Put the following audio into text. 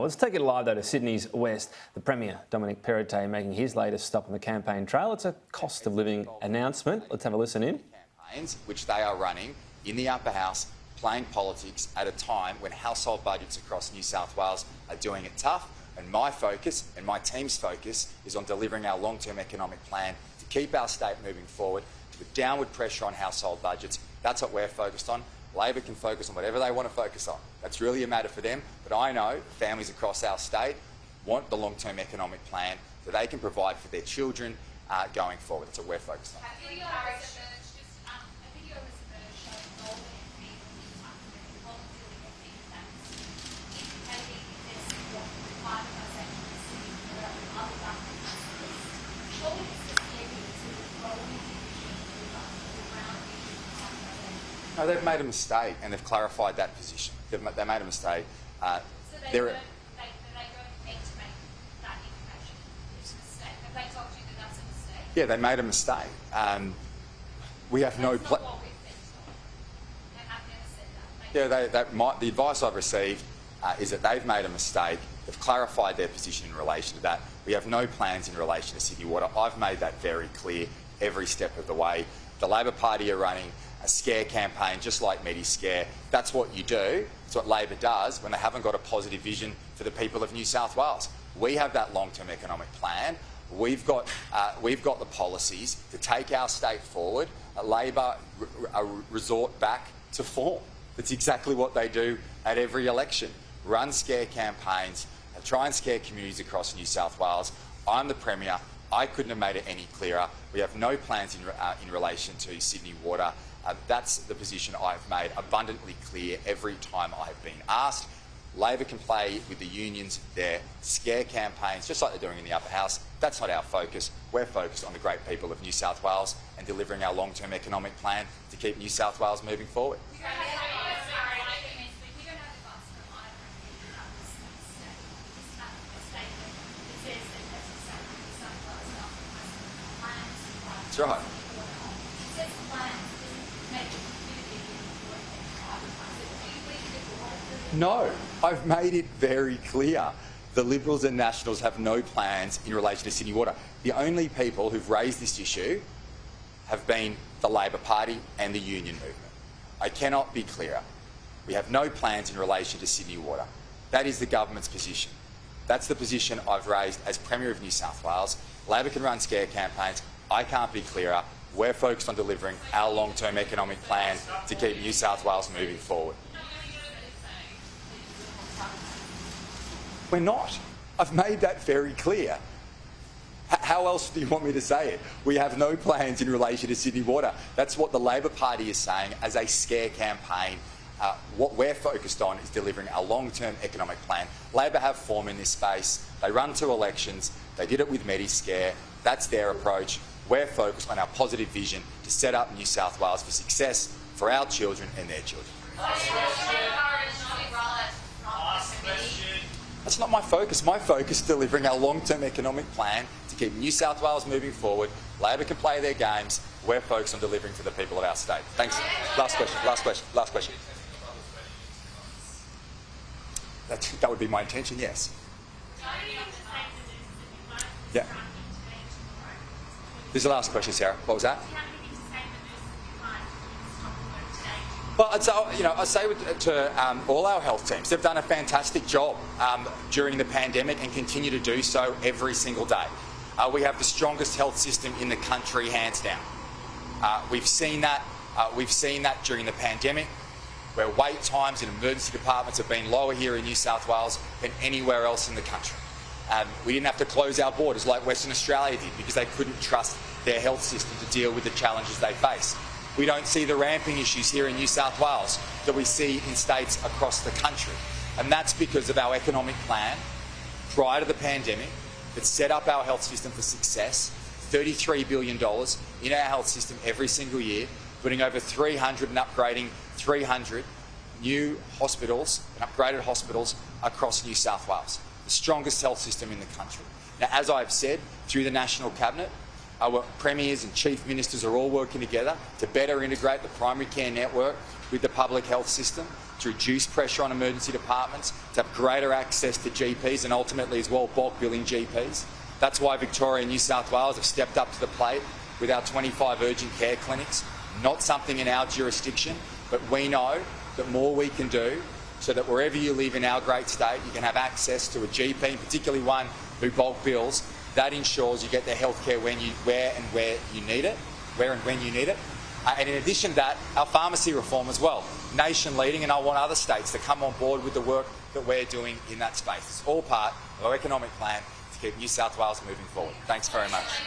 Let's take it live, though, to Sydney's West. The Premier, Dominic Perrottet, making his latest stop on the campaign trail. It's a cost of living announcement. Let's have a listen in. Campaigns which they are running in the upper house, playing politics at a time when household budgets across New South Wales are doing it tough. And my focus and my team's focus is on delivering our long-term economic plan to keep our state moving forward, to put downward pressure on household budgets. That's what we're focused on. Labor can focus on whatever they want to focus on. That's really a matter for them. But I know families across our state want the long-term economic plan that they can provide for their children going forward. That's what we're focused on. No, they've made a mistake and they've clarified that position. They made a mistake. So they don't need to make that information. It's a mistake. Have they told you that that's a mistake? Yeah, they made a mistake. We have no plan. What we've been told. They have never said that. Yeah, the advice I've received is that they've made a mistake. They've clarified their position in relation to that. We have no plans in relation to Sydney Water. I've made that very clear every step of the way. The Labor Party are running a scare campaign just like Mediscare. That's what you do. It's what Labor does when they haven't got a positive vision for the people of New South Wales. We have that long-term economic plan. We've got the policies to take our state forward. Labor resort back to form. That's exactly what they do at every election. Run scare campaigns, try and scare communities across New South Wales. I'm the Premier. I couldn't have made it any clearer. We have no plans in relation to Sydney Water. That's the position I've made abundantly clear every time I've been asked. Labor can play with the unions, their scare campaigns, just like they're doing in the upper house. That's not our focus. We're focused on the great people of New South Wales and delivering our long-term economic plan to keep New South Wales moving forward. That's right. No, I've made it very clear. The Liberals and Nationals have no plans in relation to Sydney Water. The only people who've raised this issue have been the Labor Party and the union movement. I cannot be clearer. We have no plans in relation to Sydney Water. That is the government's position. That's the position I've raised as Premier of New South Wales. Labor can run scare campaigns. I can't be clearer. We're focused on delivering our long-term economic plan to keep New South Wales moving forward. We're not. I've made that very clear. How else do you want me to say it? We have no plans in relation to Sydney Water. That's what the Labor Party is saying as a scare campaign. What we're focused on is delivering a long-term economic plan. Labor have form in this space. They run 2 elections. They did it with Mediscare. That's their approach. We're focused on our positive vision to set up New South Wales for success for our children and their children. That's not my focus. My focus is delivering our long-term economic plan to keep New South Wales moving forward. Labor can play their games. We're focused on delivering for the people of our state. Thanks. Last question. That would be my intention, yes. Yeah. This is the last question, Sarah. What was that? Well, I'd say to all our health teams, they've done a fantastic job during the pandemic and continue to do so every single day. We have the strongest health system in the country, hands down. We've seen that during the pandemic, where wait times in emergency departments have been lower here in New South Wales than anywhere else in the country. We didn't have to close our borders like Western Australia did because they couldn't trust their health system to deal with the challenges they face. We don't see the ramping issues here in New South Wales that we see in states across the country. And that's because of our economic plan prior to the pandemic that set up our health system for success, $33 billion in our health system every single year, putting over 300 and upgrading 300 new hospitals and upgraded hospitals across New South Wales. The strongest health system in the country. Now, as I've said, through the National Cabinet, Our premiers and chief ministers are all working together to better integrate the primary care network with the public health system, to reduce pressure on emergency departments, to have greater access to GPs and ultimately as well bulk billing GPs. That's why Victoria and New South Wales have stepped up to the plate with our 25 urgent care clinics. Not something in our jurisdiction, but we know that more we can do so that wherever you live in our great state, you can have access to a GP, particularly one who bulk bills. That ensures you get the healthcare where and when you need it. And in addition to that, our pharmacy reform as well, nation leading, and I want other states to come on board with the work that we're doing in that space. It's all part of our economic plan to keep New South Wales moving forward. Thanks very much.